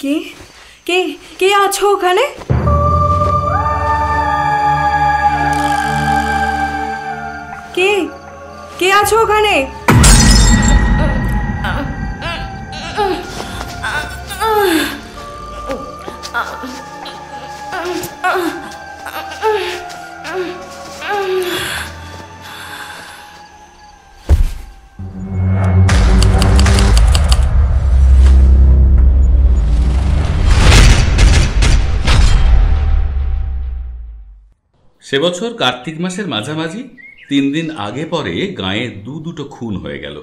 কে কে কে আছো ওখানে? কে কে আছো ওখানে? সে বছর কার্তিক মাসের মাঝামাঝি 3 দিন আগে পরে গাঁয়ে দুটো খুন হয়ে গেল।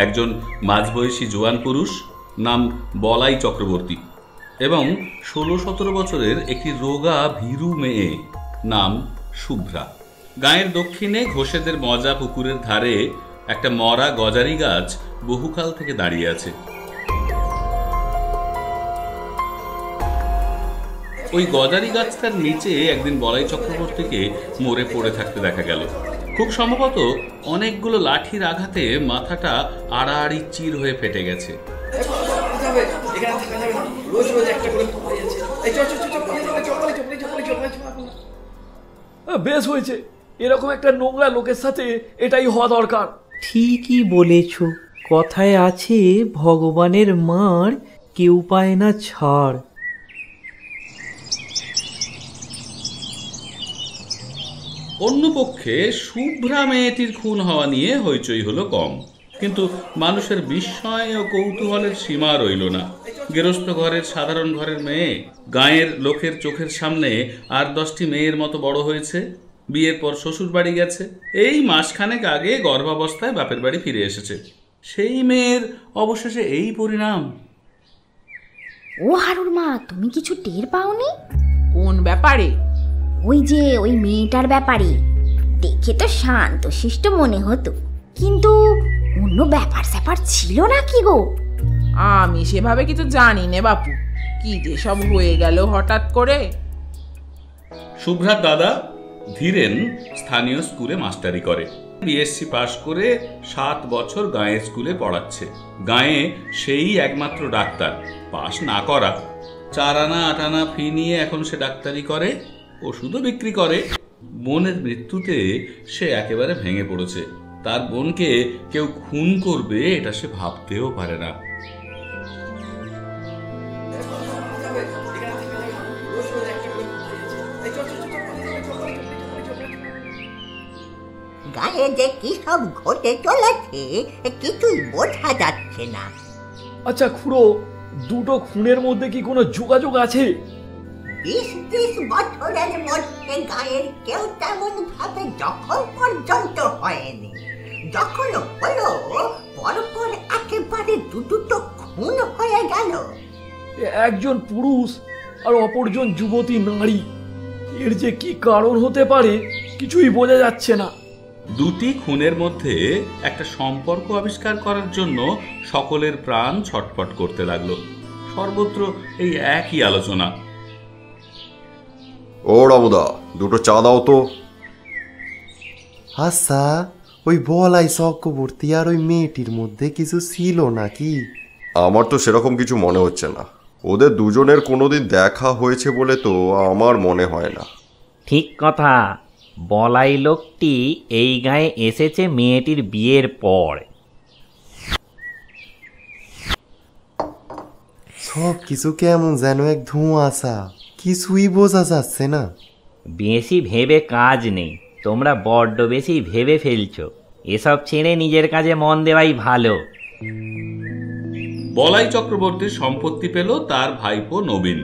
একজন মাঝবয়সী জোয়ান পুরুষ নাম বলাই চক্রবর্তী এবং 16-17 বছরের একটি রোগা ভীরু মেয়ে নাম শুভ্রা। গাঁয়ের দক্ষিণে ঘোষেদের মজা পুকুরের ধারে একটা মরা গজারি গাছ বহুকাল থেকে দাঁড়িয়ে আছে। ওই গজারি গাছটার নিচে একদিন বলাই চক্রবর্তীকে মরে পড়ে থাকতে দেখা গেল। খুব সম্ভবত অনেকগুলো লাঠির আঘাতে মাথাটা আড়াআড়ি চির হয়ে ফেটে গেছে। বেশ হয়েছে, এরকম একটা নোংরা লোকের সাথে এটাই হওয়া দরকার। ঠিকই বলেছ, কথায় আছে ভগবানের মার কেউ পায় না ছাড়। অন্যপক্ষে শুভ্রা মেয়েটির খুন হওয়া নিয়ে হইচই হলো কম, কিন্তু মানুষের বিস্ময় ও কৌতূহলের সীমা রইল না। গেরস্থ ঘরের সাধারণ ঘরের মেয়ে গাঁয়ের লোকের চোখের সামনে 8-10টি মেয়ের মতো বড় হয়েছে, বিয়ের পর শ্বশুর বাড়ি গেছে, এই মাসখানেক আগে গর্ভাবস্থায় বাপের বাড়ি ফিরে এসেছে। সেই মেয়ের অবশেষে এই পরিণাম। ও হারুর মা, তুমি কিছু টের পাওনি? কোন ব্যাপারে? ওই যে ওই মেয়েটার ব্যাপারে। দেখে তো শান্ত শিষ্ট মনে হতো, কিন্তু অন্য ব্যাপার স্যাপার ছিল নাকি গো? আমি সেভাবে কিছু জানি না বাপু, কি যে সব হয়ে গেল হঠাৎ করে। শুভ্রার দাদা ধীরেন স্থানীয় স্কুলে মাস্টারি করে, বিএসসি পাশ করে 7 বছর গাঁয়ের স্কুলে পড়াচ্ছে। গাঁয়ে সেই একমাত্র ডাক্তার, পাশ না করা। 4 আনা 8 আনা ফি নিয়ে এখন সে ডাক্তারি করে, ওষুধও বিক্রি করে। বোনের মৃত্যুতে সে একেবারে ভেঙে পড়েছে। তার বোনকে কেউ খুন করবে এটা সে ভাবতেও পারে না। গায়ে যে কি সব ঘটে চলেছে কিছুই বোঝা যাচ্ছে না। আচ্ছা খুড়ো, দুটো খুনের মধ্যে কি কোনো যোগাযোগ আছে? 20-30 বছরের মধ্যে গায়ের কেউ তেমন ভাবে দখল পর্যন্ত হয়নি। যখন হলো পরপর একেবারে দুটো খুন হয়ে গেল। একজন পুরুষ আর অপরজন যুবতী নারী, এর যে কি কারণ হতে পারে কিছুই বোঝা যাচ্ছে না। দুটি খুনের মধ্যে একটা সম্পর্ক আবিষ্কার করার জন্য সকলের প্রাণ ছটফট করতে লাগলো। সর্বত্র এই একই আলোচনা। ও রামুদা, দুটো চা দাও তো। আচ্ছা, ওই বলাই চক্রবর্তী আর ওই মেয়েটির মধ্যে কিছু ছিল নাকি? আমার তো সেরকম কিছু মনে হচ্ছে না। ওদের দুজনের কোনোদিন দেখা হয়েছে বলে তো আমার মনে হয় না। ঠিক কথা, বলাই লোকটি এই গায়ে এসেছে মেয়েটির বিয়ের পর। সব কিছু কেমন যেন এক ধোঁয়াশা, কিছুই বোঝা যাচ্ছে না। বেশি ভেবে কাজ নেই, তোমরা বড্ড বেশি ভেবে ফেলছো। এসব ছেড়ে নিজের কাজে মন দেওয়াই ভালো। বলাই চক্রবর্তীর সম্পত্তি পেল তার ভাইপো নবীন।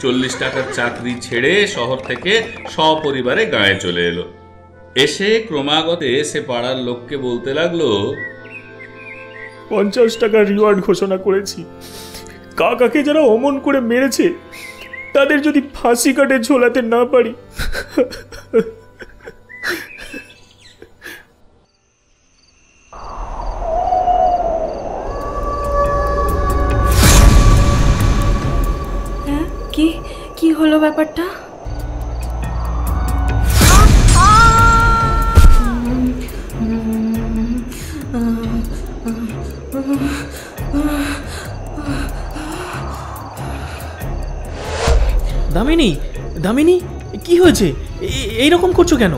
40 টাকার চাকরি ছেড়ে শহর থেকে সপরিবারে গাঁয়ে চলে এলো। এসে ক্রমাগত সে পাড়ার লোককে বলতে লাগলো, 50 টাকার রিওয়ার্ড ঘোষণা করেছি। কাকাকে যারা অমন করে মেরেছে তাদের যদি ফাঁসি কাটে ঝোলাতে না পারি। কি হলো ব্যাপারটা? দামিনী, দামিনী, কি হয়েছে? এই রকম করছো কেন?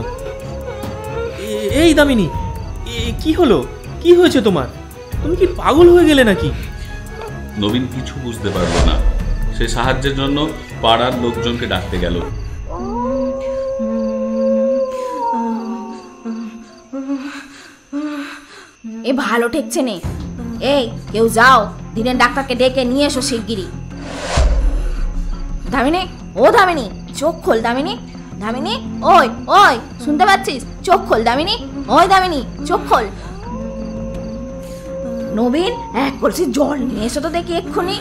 এই দামিনী, কি হলো? কি হয়েছে তোমার? তুমি কি পাগল হয়ে গেলে নাকি? নবীন কিছু বুঝতে পারলো না। সে সাহায্যের জন্য পাড়ার লোকজনকে ডাকতে গেল। এ ভালো ঠেকছে নে। এই কেউ যাও, দিনের ডাক্তারকে ডেকে নিয়ে এসো শিগগিরই। দামিনী, ও দামিনী, চোখ খোল দামিনী। দামিনী, ওই ওই, শুনতে পাচ্ছিস? চোখ খোল দামিনী, ওই দামিনী, চোখ খোল। নবীন, এক কলসি জল নিয়ে এসো তো দেখি এক্ষুনি।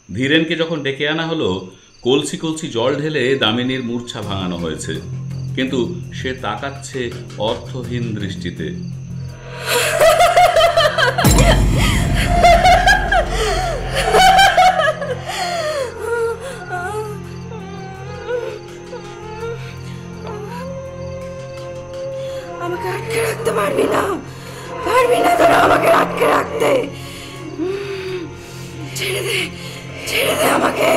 ধীরেনকে যখন ডেকে আনা হলো, কলসি কলসি জল ঢেলে দামিনীর মূর্ছা ভাঙানো হয়েছে, কিন্তু সে তাকাচ্ছে অর্থহীন দৃষ্টিতে। আমাকে আটকে রাখতে পারবি না, পারবি না তোরা আমাকে আটকে রাখতে। ছেড়ে দে, ছেড়ে দে আমাকে,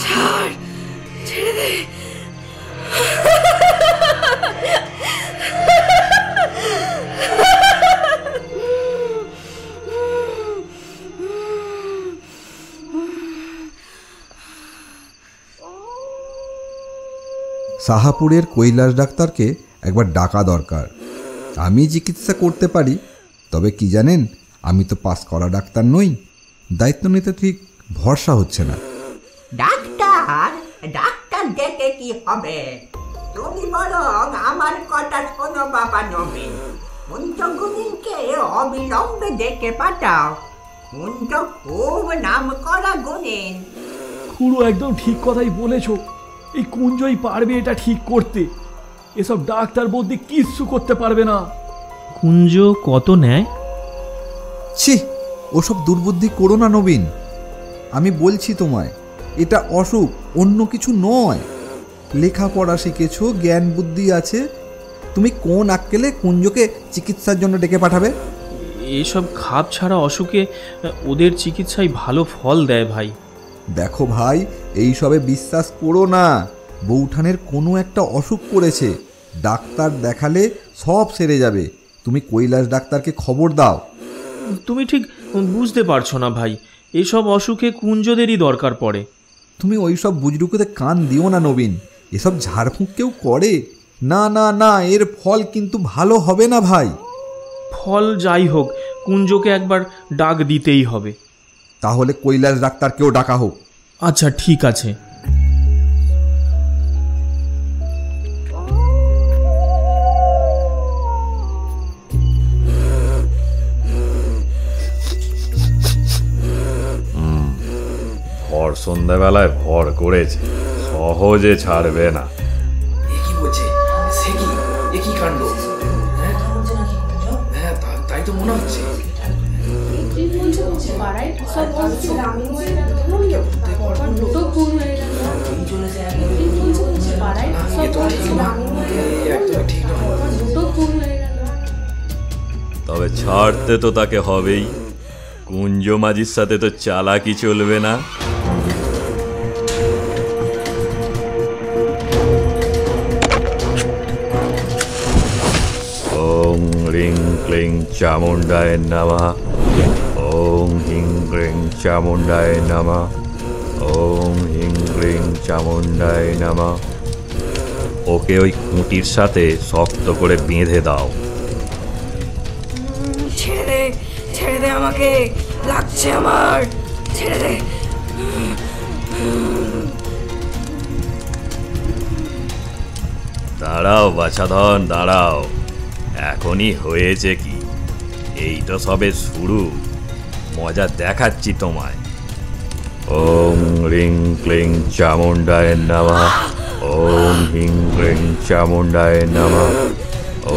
ছাড়, ছেড়ে দে। সাহাপুরের কৈলাস ডাক্তারকে একবার ডাকা দরকার। আমি চিকিৎসা করতে পারি, তবে কি জানেন, আমি তো পাস করা ডাক্তার নই। দায়িত্ব নিতে ঠিক ভরসা হচ্ছে না। ডাক্তার, ডাক্তার ডেকে কি হবে? তুমি বরং আমার কথা শোনো বাবা নবীন। কুঞ্জগুণীকে অবিলম্বে ডেকে পাঠাও। কুঞ্জ খুব নাম করা গুণীন। খুড়ো একদম ঠিক কথাই বলেছো। এই কুঞ্জই পারবে এটা ঠিক করতে। এসব ডাক্তার বৌদি কিচ্ছু করতে পারবে না। কুঞ্জ কত নেয়? ছি, ওসব দুর্বুদ্ধি করো না নবীন। আমি বলছি তোমায়, এটা অসুখ, অন্য কিছু নয়। লেখাপড়া শিখেছো, জ্ঞান বুদ্ধি আছে, তুমি কোন আক্কেলে কুঞ্জকে চিকিৎসার জন্য ডেকে পাঠাবে? এইসব খাপ ছাড়া অসুখে ওদের চিকিৎসায় ভালো ফল দেয় ভাই। দেখো ভাই, এইসবে বিশ্বাস করো না। বৌঠানের কোনো একটা অসুখ করেছে, ডাক্তার দেখালে সব সেরে যাবে। তুমি কৈলাস ডাক্তারকে খবর দাও। তুমি ঠিক বুঝতে পারছো না ভাই, এসব অসুখে কুঞ্জদেরই দরকার পড়ে। তুমি ওইসব বুজরুকুতে কান দিও না নবীন। এসব ঝাড়ফুঁক কেউ করে না, না না, এর ফল কিন্তু ভালো হবে না ভাই। ফল যাই হোক, কুঞ্জকে একবার ডাক দিতেই হবে। তাহলে কৈলাস ডাক্তারকেও ডাকা হোক। আচ্ছা ঠিক আছে। ভর সন্ধ্যাবেলায় ভর করেছে, সহজে ছাড়বে না। কি বলছে? সে কি? একই কাণ্ড। হ্যাঁ, তাই তো মনে হচ্ছে। তবে ছাড়তে তো তাকে হবেই। কুঞ্জ মাঝির সাথে তো চালাকি চলবে না। ওং রিং ক্লিং চামুণ্ডায় নমঃ। ওং হিং ক্লিং চামুণ্ডায় নমঃ। ওং হিং ক্লিং চামুণ্ডায় নমঃ। ওকে ওই খুঁটির সাথে শক্ত করে বেঁধে দাও। ছেড়ে দে, ছেড়ে দে আমাকে, লাগছে আমার, ছেড়ে দে। দাঁড়াও বাছাধন, দাঁড়াও। এখনই হয়েছে কি? এই তো সবে শুরু, মজা দেখাচ্ছি তোমায়। ওং রিং ক্লিং চামুণ্ডায় নমঃ। ওং হিং ক্লিং চামুণ্ডায় নমঃ।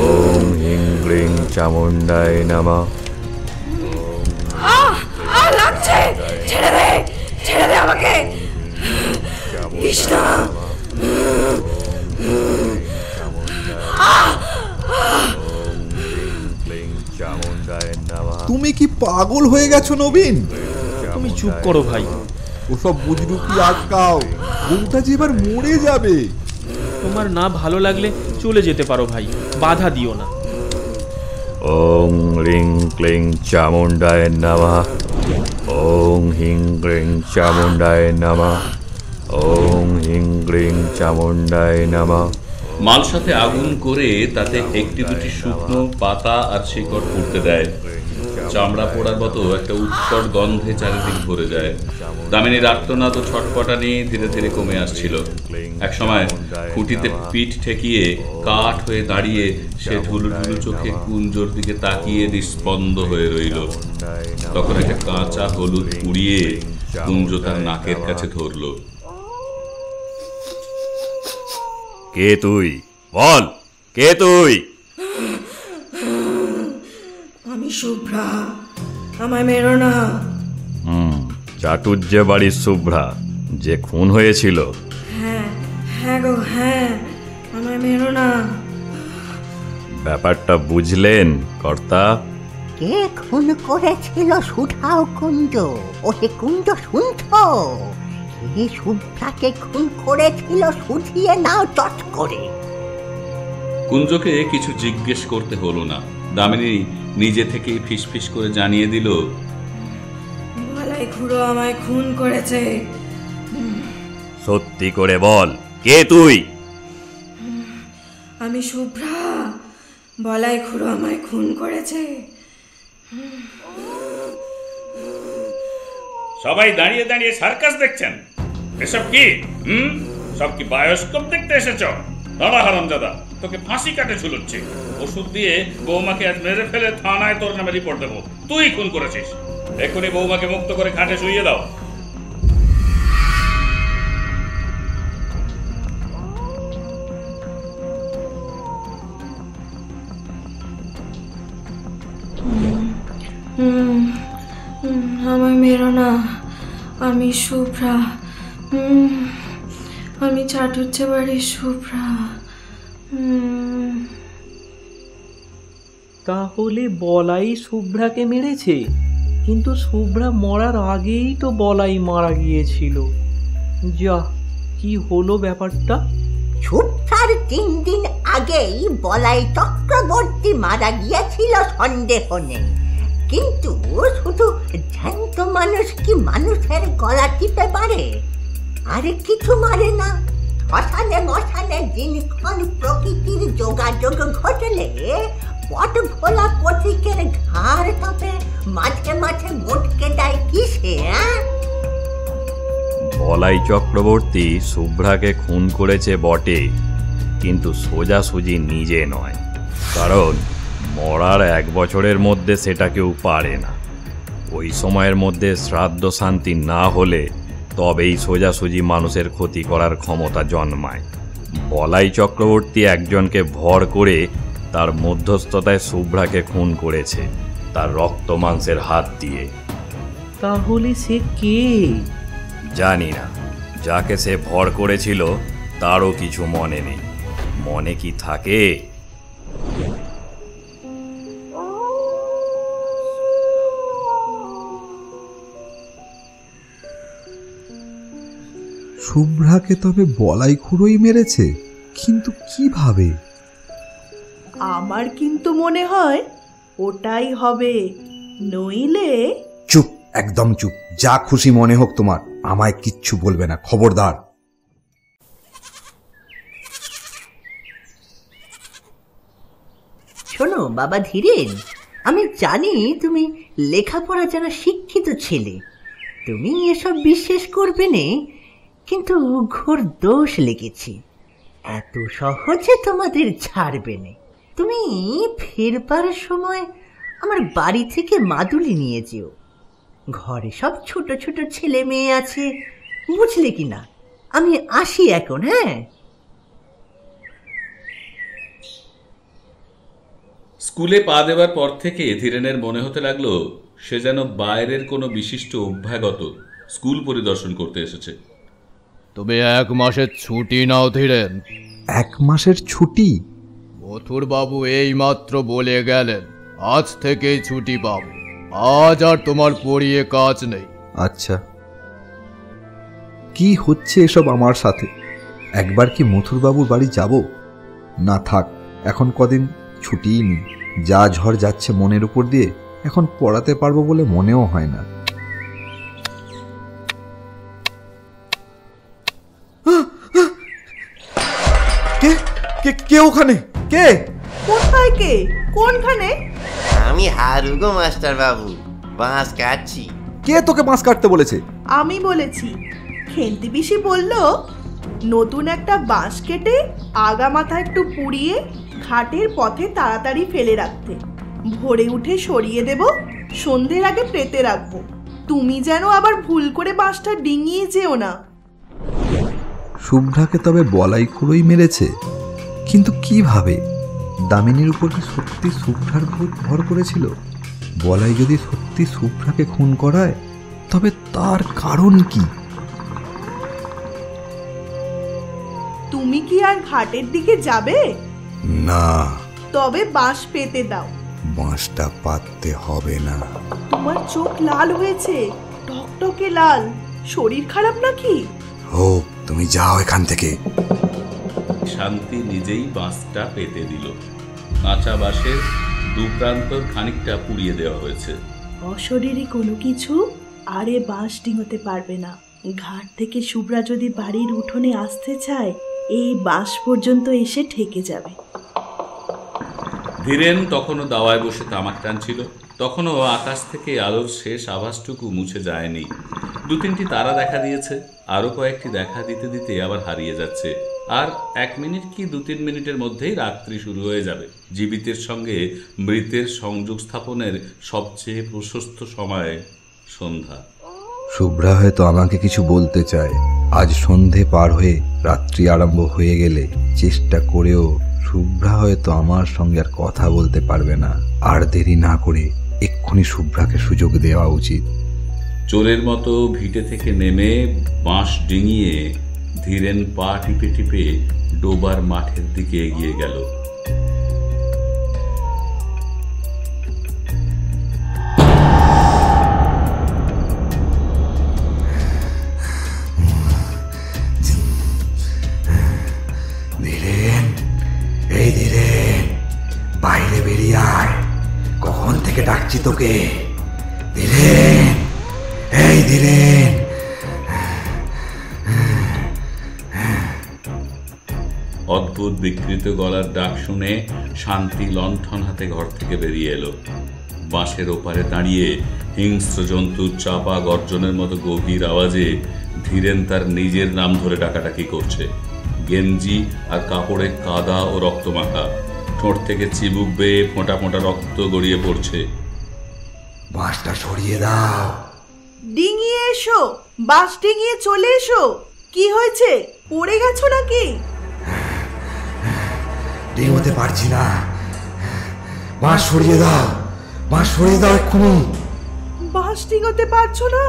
ওং হিং ক্লিং চামুণ্ডায় নমঃ। লাগছে, ছেড়ে দে, ছেড়ে দে আমাকে। কৃষ্ণ, তুমি কি পাগল হয়ে গেছো নবীন? তুমি চুপ করো ভাই। ওসব বুজরুকি আটকাও, বউটা যে এবার মরে যাবে। তোমার না ভালো লাগলে চলে যেতে পারো ভাই, বাধা দিও না। ওং রিং ক্লিং চামুণ্ডায় নমঃ। ওং হিং ক্লিং চামুণ্ডায় নমঃ। ওং হিং ক্লিং চামুণ্ডায় নমঃ। মালসাতে আগুন করে তাতে একটি দুটি শুকনো পাতা আর শিকড় পুড়তে দেয়। চামড়া পোড়ার মতো একটা উৎকট গন্ধে চারিদিক ভরে যায়। দামিনীর আর্তনাদ ও ছটপটানি ধীরে ধীরে কমে আসছিল। একসময় খুঁটিতে পিঠ ঠেকিয়ে কাঠ হয়ে দাঁড়িয়ে সে ঢুলু ঢুলু চোখে কুঞ্জোর দিকে তাকিয়ে নিস্পন্দ হয়ে রইল। তখন একটা কাঁচা হলুদ পুড়িয়ে কুঞ্জ তার নাকের কাছে ধরল। কে তুই? বল, কে তুই? আমি শুভ্রা, আমায় মেরো না। চাটুর্যে বাড়ির শুভ্রা যে খুন হয়েছিল? হ্যাঁ হ্যাঁ গো হ্যাঁ, আমায় মেরো না। ব্যাপারটা বুঝলেন কর্তা? কে খুন করেছিল শুধাও কুঞ্জ। ওহে কুঞ্জ শুনছো? এই শুভ্রাকে খুন করেছিল, শুধিয়ে নাও চট করে। কুঞ্জকে কিছু জিজ্ঞেস করতে হলো না। দামিনী নিজে থেকেই ফিসফিস করে জানিয়ে দিল, বলাই খুড়ো আমায় খুন করেছে। সত্যি করে বল, কে তুই? আমি শুভ্রা, বলাই খুড়ো আমায় খুন করেছে। সবাই দাঁড়িয়ে দাঁড়িয়ে সার্কাস দেখছেন? এসব কি? সব কি বায়োস্কোপ দেখতে এসেছ? দাঁড়া হারামজাদা, তোকে ফাঁসি কাটে ঝুলুচ্ছি। ওষুধ দিয়ে বৌমাকে আজ মেরে ফেলে থানায় তোর নামে রিপোর্ট দেবো। তুই খুন করেছিস। এখনই বৌমাকে মুক্ত করে খাটে শুইয়ে দাও। আমায় মেরো না, আমি শুভ্রা, আমি চাটুর্যে বাড়ির শুভ্রা। তাহলে বলাই শুভ্রাকে মেরেছে? কিন্তু শুভ্রা মরার আগেই তো বলাই মারা গিয়েছিল। যা, কি হলো ব্যাপারটা? শুভ্রার 3 দিন আগেই বলাই চক্রবর্তী মারা গিয়েছিল সন্দেহ নেই। কিন্তু শুধু জ্যান্ত মানুষ কি মানুষের গলা টিপে পারে? আরে কিছু মারে না। শ্মশানে মশানে দিনক্ষণ প্রকৃতির যোগাযোগ ঘটলে পট ভোলা পথিকের ঘাড় তবে মাঝে মাঝে মোটকে দেয় কিসে? বলাই চক্রবর্তী শুভ্রাকে খুন করেছে বটে, কিন্তু সোজাসুজি নিজে নয়। কারণ মরার 1 বছরের মধ্যে সেটা কেউ পারে না। ওই সময়ের মধ্যে শ্রাদ্ধ শান্তি না হলে তবেই সোজাসুজি মানুষের ক্ষতি করার ক্ষমতা জন্মায়। বলাই চক্রবর্তী একজনকে ভর করে তার মধ্যস্থতায় শুভ্রাকে খুন করেছে, তার রক্ত মাংসের হাত দিয়ে। তাহলে সে কে? জানি না। যাকে সে ভর করেছিল তারও কিছু মনে নেই। মনে কি থাকে? শুভ্রাকে তবে বলাই খুড়োই মেরেছে, কিন্তু কিভাবে? আমার কিন্তু মনে হয় ওটাই হবে, নইলে। চুপ, একদম চুপ। যা খুশি মনে হোক তোমার, আমায় কিচ্ছু বলবে না, খবরদার। শোনো বাবা ধীরেন, আমি জানি তুমি লেখাপড়া জানা শিক্ষিত ছেলে, তুমি এসব বিশ্বাস করবে না, কিন্তু ঘোর দোষ লেগেছে। এত সহজে তোমাদের ছাড়বে না। তুমি ফেরবার সময় আমার বাড়ি থেকে মাদুলি নিয়ে যেও। ঘরে সব ছোট ছোট ছেলে মেয়ে আছে, বুঝলে কি না? আমি আসি এখন। হ্যাঁ। স্কুলে পা দেবার পর থেকে ধীরেনের মনে হতে লাগলো সে যেন বাইরের কোনো বিশিষ্ট অভ্যাগত স্কুল পরিদর্শন করতে এসেছে। তবে 1 মাসের ছুটি নাও ধীরেন। 1 মাসের ছুটি? মথুর বাবু এই মাত্র বলে গেলেন আজ থেকেই ছুটি পাবো। আজ আর তোমার পড়িয়ে কাজ নেই। আচ্ছা, কি হচ্ছে এসব আমার সাথে? একবার কি মথুরবাবুর বাড়ি যাব? না থাক, এখন কদিন ছুটিই নেই। যা ঝড় যাচ্ছে মনের উপর দিয়ে, এখন পড়াতে পারবো বলে মনেও হয় না। কে কে কে ওখানে? কে? কোথায় কে? কোনখানে? আমি হারুগো মাস্টার বাবু, বাঁশ কাটছি। কে তোকে বাঁশ কাটতে বলেছে? আমি বলেছি। খেন্তি পিসি বলল নতুন একটা বাঁশ কেটে আগা মাথা একটু পুড়িয়ে ঘাটের পথে তাড়াতাড়ি ফেলে রাখতে, ভোরে উঠে সরিয়ে দেব, সন্ধ্যের আগে পেতে রাখবো। তুমি যেন আবার ভুল করে বাঁশটা ডিঙিয়ে যেও না। শুভ্রাকে তবে বলাই খুঁড়োই মেরেছে, কিন্তু কিভাবে? দামিনীর উপর কি সত্যি শুভ্রার ভূত ভর করেছিল? বলাই যদি সত্যি শুভ্রাকে খুন করায়, তবে তার কারণ কি? তুমি কি আর ঘাটের দিকে যাবে? না। তবে বাঁশ পেতে দাও। বাঁশটা পাততে হবে না। তোমার চোখ লাল হয়েছে, টকটকে লাল। শরীর খারাপ নাকি? হোক, তুমি যাও এখান থেকে। শান্তি নিজেই বাঁশটা পেতে দিল। কাঁচা বাঁশের দু প্রান্ত খানিকটা পুড়িয়ে দেওয়া হয়েছে। অশরীরী কোনো কিছু আরে বাঁশ ডিঙোতে পারবে না। ঘাট থেকে শুভ্রা যদি বাড়ির উঠোনে আসতে চায়, এই বাঁশ পর্যন্ত এসে ঠেকে যাবে। ধীরেন তখনও দাওয়ায় বসে তামাক টানছিল। তখনও আকাশ থেকে আলোর শেষ আভাসটুকু মুছে যায়নি। দু তিনটি তারা দেখা দিয়েছে, আরো কয়েকটি দেখা দিতে দিতে আবার হারিয়ে যাচ্ছে। আর 1 মিনিট কি 2-3 মিনিটের মধ্যেই রাত্রি শুরু হয়ে যাবে। জীবিতের সঙ্গে মৃতের সংযোগ স্থাপনের সবচেয়ে প্রশস্ত সময় সন্ধ্যা। শুভ্রা হয়তো আমাকে কিছু বলতে চায়। আজ সন্ধে পার হয়ে রাত্রি আরম্ভ হয়ে গেলে চেষ্টা করেও শুভ্রা হয়তো আমার সঙ্গে আর কথা বলতে পারবে না। আর দেরি না করে এক্ষুনি শুভ্রাকে সুযোগ দেওয়া উচিত। চোরের মতো ভিটে থেকে নেমে বাঁশ ডিঙিয়ে ধীরেন পা টিপে টিপে ডোবার মাঠের দিকে এগিয়ে গেল। ধীরেন, এই ধীরেন, বাইরে বেরিয়ে আয়। কখন থেকে ডাকছি তোকে? ধীরেন, এই ধীরেন। অদ্ভুত বিকৃত গলার ডাক শুনে শান্তি লণ্ঠন হাতে ঘর থেকে বেরিয়ে এলো। বাঁশের ওপারে দাঁড়িয়ে হিংস্র জন্তুর চাপা গর্জনের মতো গভীর আওয়াজে ধীরেন তার নিজের নাম ধরে ডাকাডাকি করছে। গেঞ্জি আর কাপড়ে কাদা ও রক্তমাখা, ঠোঁট থেকে চিবুক বেয়ে ফোঁটা ফোঁটা রক্ত গড়িয়ে পড়ছে। বাঁশটা সরিয়ে দাও। ডিঙিয়ে এসো, বাঁশ ডিঙিয়ে চলে এসো। কি হয়েছে? পড়ে গেছো নাকি? ডিঙোতে পারছি না। বাঁশ সরিয়ে দাও, বাঁশ সরিয়ে দাও এক্ষুনি। বাঁশ ডিঙোতে পারছো না?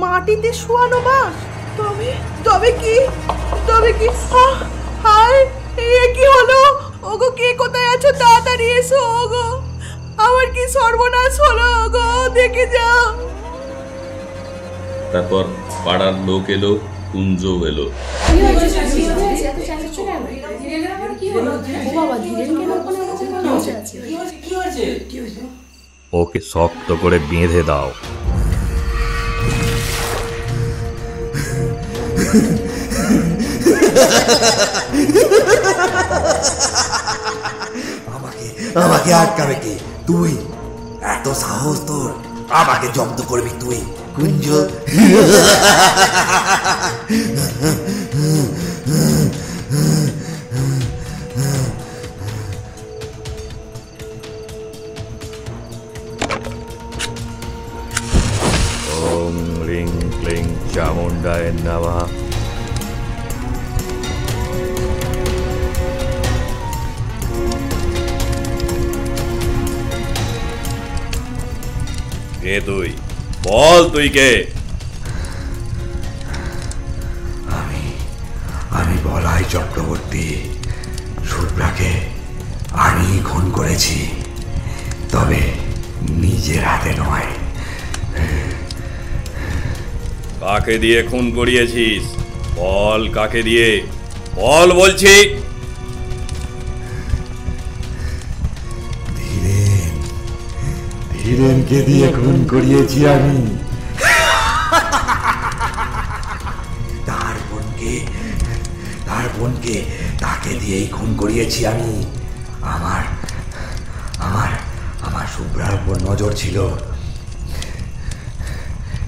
মাটিতে শোয়ানো বাঁশ। তবে তবে কি হায়, এ কি হলো? ওগো, কে কোথায় আছো? তাড়াতাড়ি এসো ওগো, আমার কি সর্বনাশ হলো ওগো, দেখে যাও। তারপর পাড়ার লোক এলো, কুঞ্জও এলো। ওকে শক্ত করে বেঁধে দাও। আমাকে আটকাবে কে? তুই? এত সাহস তোর? আমাকে জব্দ করবি তুই কুঞ্জ? ওং রিং ক্লিং চামুণ্ডায় নমঃ। কে তুই? বল তুই কে? আমি বলাই চক্রবর্তী। শুভ্রাকে আমি খুন করেছি। তবে নিজের হাতে নয়। কাকে দিয়ে খুন করিয়েছিস? বল, কাকে দিয়ে বল বলছি। ধীরেনকে দিয়ে খুন করিয়েছি আমি। তার বোনকে তাকে দিয়েই খুন করিয়েছি আমি। আমার আমার আমার শুভ্রার উপর নজর ছিল,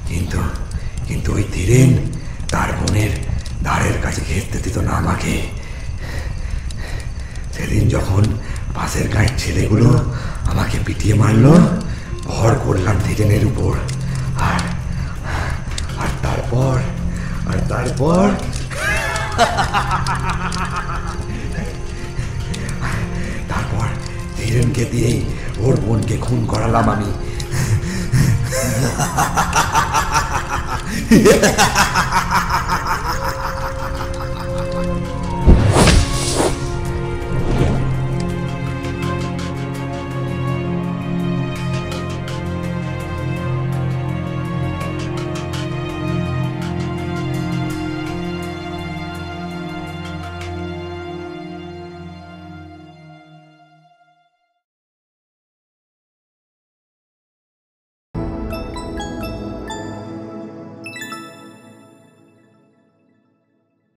কিন্তু কিন্তু ওই ধীরেন তার বোনের দ্বারের কাছে ঘেরতে দিত না আমাকে। সেদিন যখন পাশের গায়ের ছেলেগুলো আমাকে পিটিয়ে মারলো, ভর করলাম ধীরেনের উপর। আর আর তারপর তারপর ধীরেনকে দিয়েই ওর বোনকে খুন করালাম আমি।